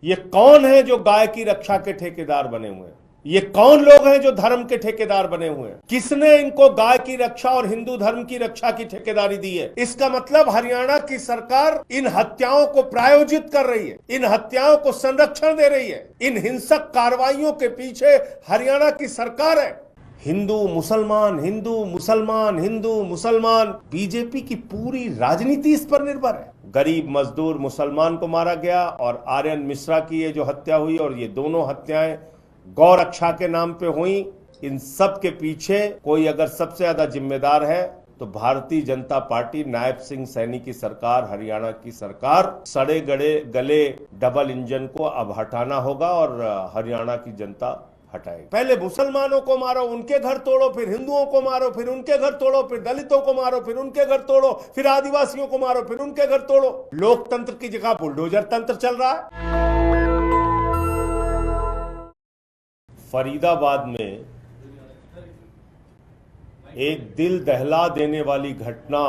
ये कौन है जो गाय की रक्षा के ठेकेदार बने हुए हैं? ये कौन लोग हैं जो धर्म के ठेकेदार बने हुए हैं? किसने इनको गाय की रक्षा और हिंदू धर्म की रक्षा की ठेकेदारी दी है? इसका मतलब हरियाणा की सरकार इन हत्याओं को प्रायोजित कर रही है, इन हत्याओं को संरक्षण दे रही है। इन हिंसक कार्रवाइयों के पीछे हरियाणा की सरकार है। हिंदू मुसलमान, हिंदू मुसलमान, हिंदू मुसलमान, बीजेपी की पूरी राजनीति इस पर निर्भर है। गरीब मजदूर मुसलमान को मारा गया और आर्यन मिश्रा की ये जो हत्या हुई, और ये दोनों हत्याएं गौ रक्षा के नाम पे हुई। इन सब के पीछे कोई अगर सबसे ज्यादा जिम्मेदार है तो भारतीय जनता पार्टी, नायब सिंह सैनी की सरकार, हरियाणा की सरकार। सड़े गड़े गले डबल इंजन को अब हटाना होगा और हरियाणा की जनता हटाएगी। पहले मुसलमानों को मारो, उनके घर तोड़ो, फिर हिंदुओं को मारो, फिर उनके घर तोड़ो, फिर दलितों को मारो, फिर उनके घर तोड़ो, फिर आदिवासियों को मारो, फिर उनके घर तोड़ो। लोकतंत्र की जगह बुलडोजर तंत्र चल रहा है। फरीदाबाद में एक दिल दहला देने वाली घटना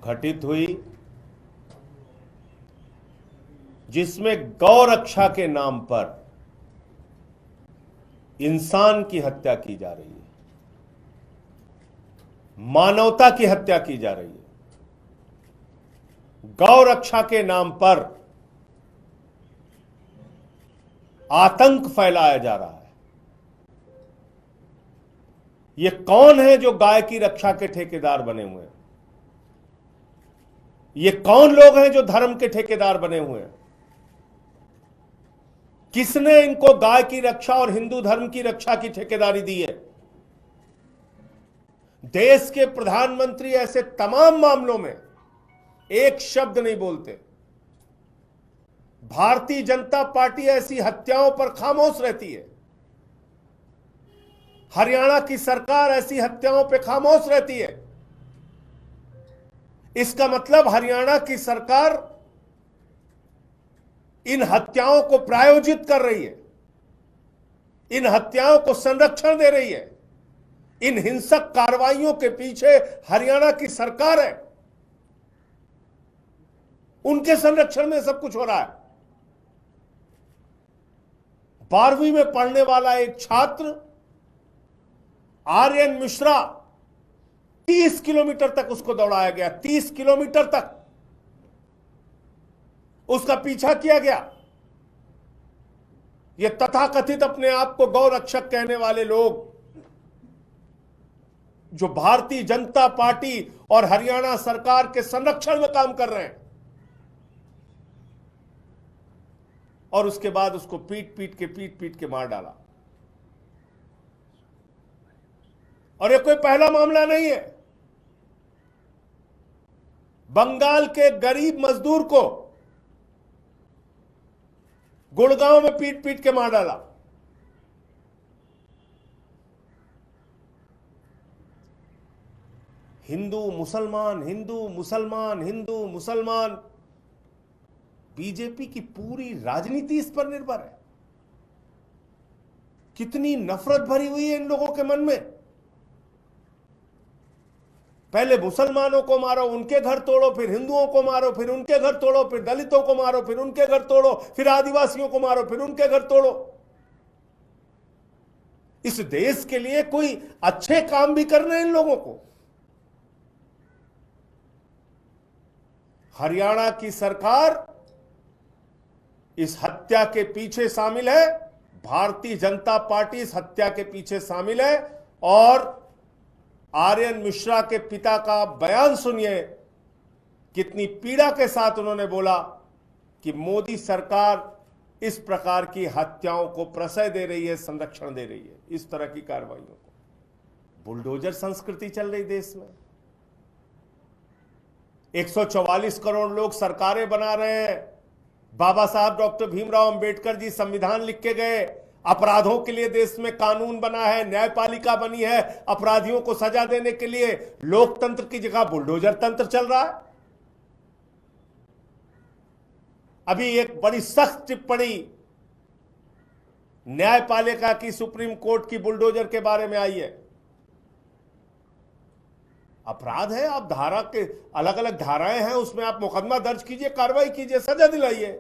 घटित हुई, जिसमें गौ रक्षा के नाम पर इंसान की हत्या की जा रही है, मानवता की हत्या की जा रही है। गौ रक्षा के नाम पर आतंक फैलाया जा रहा है। ये कौन है जो गाय की रक्षा के ठेकेदार बने हुए हैं? ये कौन लोग हैं जो धर्म के ठेकेदार बने हुए हैं? किसने इनको गाय की रक्षा और हिंदू धर्म की रक्षा की ठेकेदारी दी है? देश के प्रधानमंत्री ऐसे तमाम मामलों में एक शब्द नहीं बोलते। भारतीय जनता पार्टी ऐसी हत्याओं पर खामोश रहती है। हरियाणा की सरकार ऐसी हत्याओं पर खामोश रहती है। इसका मतलब हरियाणा की सरकार इन हत्याओं को प्रायोजित कर रही है, इन हत्याओं को संरक्षण दे रही है। इन हिंसक कार्रवाइयों के पीछे हरियाणा की सरकार है। उनके संरक्षण में सब कुछ हो रहा है। 12वीं में पढ़ने वाला एक छात्र आर्यन मिश्रा, 30 किलोमीटर तक उसको दौड़ाया गया, 30 किलोमीटर तक उसका पीछा किया गया। ये तथाकथित अपने आप को गौ रक्षक कहने वाले लोग, जो भारतीय जनता पार्टी और हरियाणा सरकार के संरक्षण में काम कर रहे हैं, और उसके बाद उसको पीट पीट के मार डाला। और ये कोई पहला मामला नहीं है। बंगाल के गरीब मजदूर को गुड़गांव में पीट पीट के मार डाला। हिंदू मुसलमान, हिंदू मुसलमान, हिंदू मुसलमान, बीजेपी की पूरी राजनीति इस पर निर्भर है। कितनी नफरत भरी हुई है इन लोगों के मन में। पहले मुसलमानों को मारो, उनके घर तोड़ो, फिर हिंदुओं को मारो, फिर उनके घर तोड़ो, फिर दलितों को मारो, फिर उनके घर तोड़ो, फिर आदिवासियों को मारो, फिर उनके घर तोड़ो। इस देश के लिए कोई अच्छे काम भी करने हैं इन लोगों को। हरियाणा की सरकार इस हत्या के पीछे शामिल है। भारतीय जनता पार्टी इस हत्या के पीछे शामिल है। और आर्यन मिश्रा के पिता का बयान सुनिए, कितनी पीड़ा के साथ उन्होंने बोला कि मोदी सरकार इस प्रकार की हत्याओं को प्रश्रय दे रही है, संरक्षण दे रही है, इस तरह की कार्रवाइयों को। बुलडोजर संस्कृति चल रही देश में। 144 करोड़ लोग सरकारें बना रहे हैं। बाबा साहब डॉक्टर भीमराव अंबेडकर जी संविधान लिख के गए। अपराधों के लिए देश में कानून बना है, न्यायपालिका बनी है। अपराधियों को सजा देने के लिए लोकतंत्र की जगह बुलडोजर तंत्र चल रहा है। अभी एक बड़ी सख्त टिप्पणी न्यायपालिका की सुप्रीम कोर्ट की बुलडोजर के बारे में आई है। अपराध है, आप धारा के अलग अलग धाराएं हैं, उसमें आप मुकदमा दर्ज कीजिए, कार्रवाई कीजिए, सजा दिलाइए।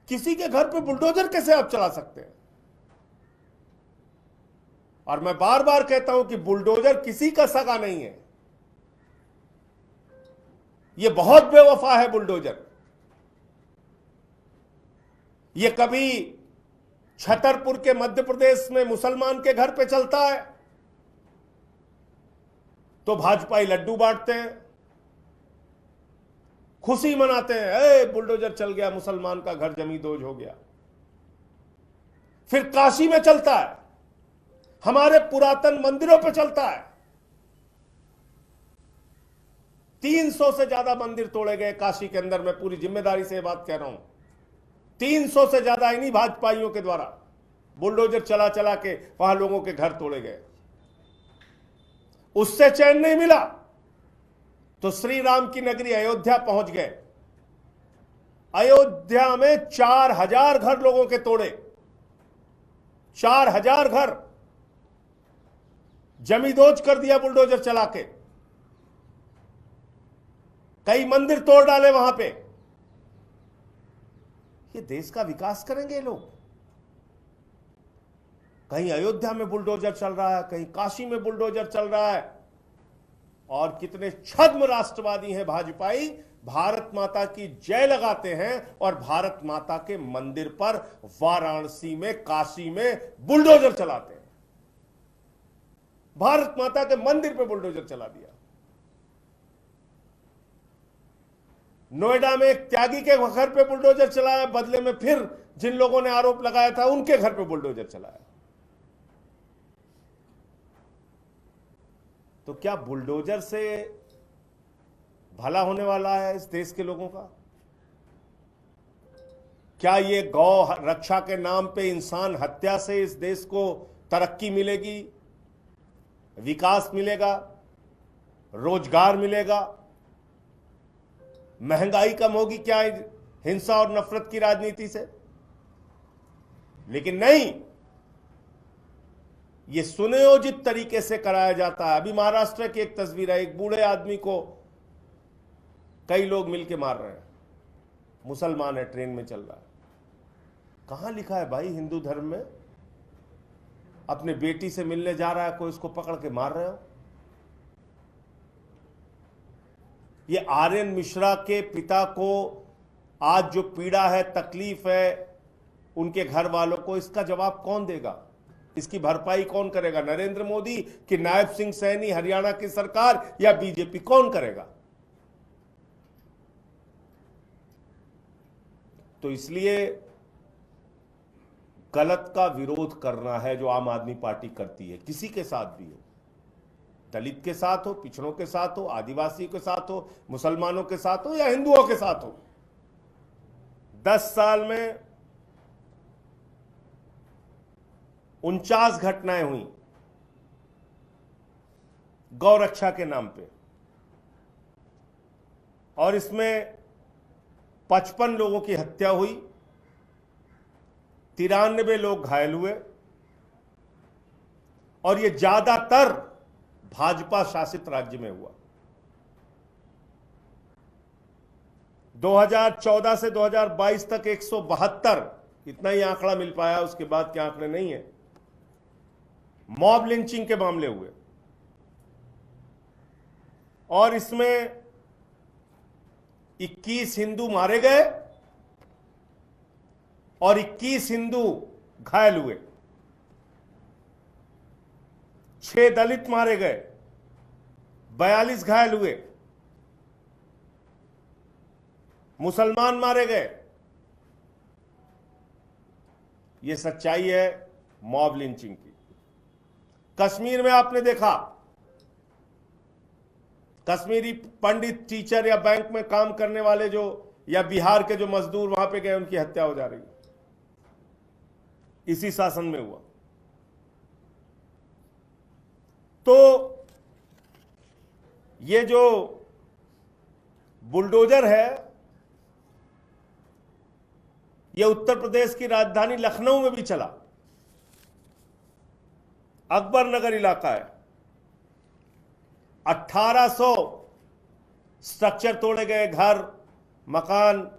किसी के घर पे बुलडोजर कैसे आप चला सकते हैं? और मैं बार बार कहता हूं कि बुलडोजर किसी का सगा नहीं है। यह बहुत बेवफा है बुलडोजर। यह कभी छतरपुर के मध्य प्रदेश में मुसलमान के घर पे चलता है तो भाजपाई लड्डू बांटते हैं, खुशी मनाते हैं, ए बुलडोजर चल गया, मुसलमान का घर जमींदोज हो गया। फिर काशी में चलता है, हमारे पुरातन मंदिरों पे चलता है। 300 से ज्यादा मंदिर तोड़े गए काशी के अंदर, मैं पूरी जिम्मेदारी से बात कह रहा हूं। 300 से ज्यादा इन्हीं भाजपाइयों के द्वारा बुलडोजर चला चला के वहां लोगों के घर तोड़े गए। उससे चैन नहीं मिला तो श्री राम की नगरी अयोध्या पहुंच गए। अयोध्या में 4000 घर लोगों के तोड़े, 4000 घर जमींदोज कर दिया बुलडोजर चला के। कई मंदिर तोड़ डाले वहां पे। ये देश का विकास करेंगे ये लोग? कहीं अयोध्या में बुलडोजर चल रहा है, कहीं काशी में बुलडोजर चल रहा है। और कितने छद्म राष्ट्रवादी हैं भाजपाई, भारत माता की जय लगाते हैं और भारत माता के मंदिर पर वाराणसी में, काशी में बुलडोजर चलाते हैं। भारत माता के मंदिर पर बुलडोजर चला दिया। नोएडा में एक त्यागी के घर पे बुलडोजर चलाया, बदले में फिर जिन लोगों ने आरोप लगाया था उनके घर पे बुलडोजर चलाया। तो क्या बुलडोजर से भला होने वाला है इस देश के लोगों का? क्या ये गौ रक्षा के नाम पे इंसान हत्या से इस देश को तरक्की मिलेगी, विकास मिलेगा, रोजगार मिलेगा, महंगाई कम होगी क्या हिंसा और नफरत की राजनीति से? लेकिन नहीं, ये सुनियोजित तरीके से कराया जाता है। अभी महाराष्ट्र की एक तस्वीर है, एक बूढ़े आदमी को कई लोग मिलके मार रहे हैं, मुसलमान है, ट्रेन में चल रहा है। कहां लिखा है भाई हिंदू धर्म में अपने बेटी से मिलने जा रहा है, कोई उसको पकड़ के मार रहे हो? ये आर्यन मिश्रा के पिता को आज जो पीड़ा है, तकलीफ है उनके घर वालों को, इसका जवाब कौन देगा? इसकी भरपाई कौन करेगा? नरेंद्र मोदी कि नायब सिंह सैनी, हरियाणा की सरकार या बीजेपी? कौन करेगा? तो इसलिए गलत का विरोध करना है जो आम आदमी पार्टी करती है, किसी के साथ भी हो, दलित के साथ हो, पिछड़ों के साथ हो, आदिवासियों के साथ हो, मुसलमानों के साथ हो या हिंदुओं के साथ हो। 10 साल में 49 घटनाएं हुई गौ रक्षा के नाम पे, और इसमें 55 लोगों की हत्या हुई, 93 लोग घायल हुए, और ये ज्यादातर भाजपा शासित राज्य में हुआ। 2014 से 2022 तक 172, इतना ही आंकड़ा मिल पाया, उसके बाद के आंकड़े नहीं है, मॉब लिंचिंग के मामले हुए। और इसमें 21 हिंदू मारे गए और 21 हिंदू घायल हुए, 6 दलित मारे गए, 42 घायल हुए, मुसलमान मारे गए। यह सच्चाई है मॉब लिंचिंग की। कश्मीर में आपने देखा, कश्मीरी पंडित, टीचर या बैंक में काम करने वाले जो, या बिहार के जो मजदूर वहां पे गए, उनकी हत्या हो जा रही है, इसी शासन में हुआ। तो ये जो बुलडोजर है, ये उत्तर प्रदेश की राजधानी लखनऊ में भी चला। अकबर नगर इलाका है, 1800 स्ट्रक्चर तोड़े गए, घर मकान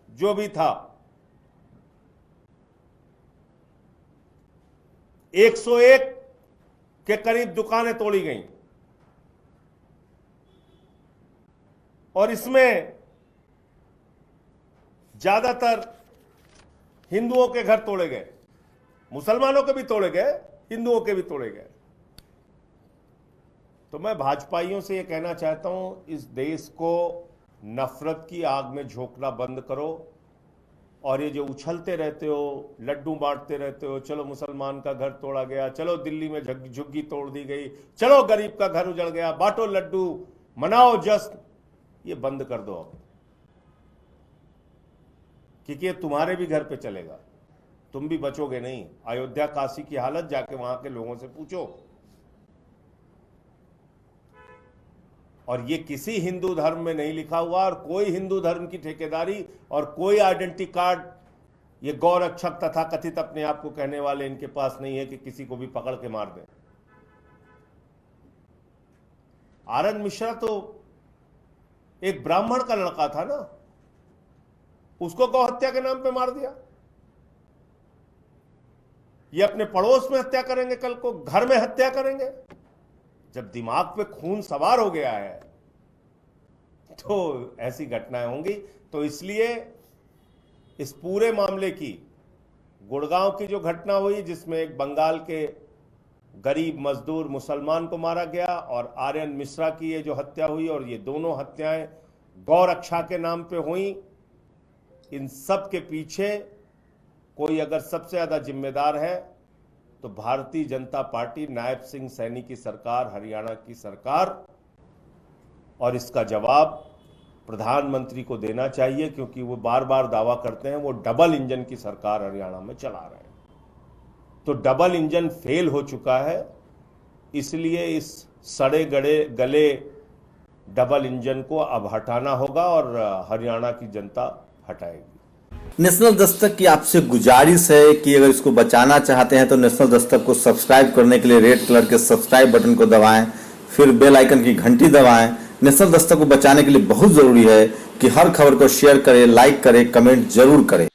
जो भी था। 101 के करीब दुकानें तोड़ी गईं और इसमें ज्यादातर हिंदुओं के घर तोड़े गए, मुसलमानों के भी तोड़े गए, हिंदुओं के भी तोड़े गए। तो मैं भाजपाइयों से यह कहना चाहता हूं, इस देश को नफरत की आग में झोंकना बंद करो और ये जो उछलते रहते हो, लड्डू बांटते रहते हो, चलो मुसलमान का घर तोड़ा गया, चलो दिल्ली में झुग्गी तोड़ दी गई, चलो गरीब का घर उजड़ गया, बांटो लड्डू, मनाओ जश्न, ये बंद कर दो अब, क्योंकि ये तुम्हारे भी घर पे चलेगा, तुम भी बचोगे नहीं। अयोध्या काशी की हालत जाके वहां के लोगों से पूछो। और ये किसी हिंदू धर्म में नहीं लिखा हुआ और कोई हिंदू धर्म की ठेकेदारी और कोई आइडेंटिटी कार्ड ये गौरक्षक तथा कथित अपने आप को कहने वाले इनके पास नहीं है कि किसी को भी पकड़ के मार दें। आर.एन. मिश्रा तो एक ब्राह्मण का लड़का था ना, उसको गौ हत्या के नाम पे मार दिया। ये अपने पड़ोस में हत्या करेंगे, कल को घर में हत्या करेंगे। जब दिमाग पे खून सवार हो गया है तो ऐसी घटनाएं होंगी। तो इसलिए इस पूरे मामले की, गुड़गांव की जो घटना हुई जिसमें एक बंगाल के गरीब मजदूर मुसलमान को मारा गया और आर्यन मिश्रा की ये जो हत्या हुई, और ये दोनों हत्याएं गौरक्षा के नाम पे हुई, इन सब के पीछे कोई अगर सबसे ज्यादा जिम्मेदार है तो भारतीय जनता पार्टी, नायब सिंह सैनी की सरकार, हरियाणा की सरकार, और इसका जवाब प्रधानमंत्री को देना चाहिए, क्योंकि वो बार बार दावा करते हैं वो डबल इंजन की सरकार हरियाणा में चला रहे हैं। तो डबल इंजन फेल हो चुका है, इसलिए इस सड़े गले डबल इंजन को अब हटाना होगा और हरियाणा की जनता हटाएगी। नेशनल दस्तक की आपसे गुजारिश है कि अगर इसको बचाना चाहते हैं तो नेशनल दस्तक को सब्सक्राइब करने के लिए रेड कलर के सब्सक्राइब बटन को दबाएं, फिर बेल आइकन की घंटी दबाएं। नेशनल दस्तक को बचाने के लिए बहुत जरूरी है कि हर खबर को शेयर करें, लाइक करें, कमेंट जरूर करें।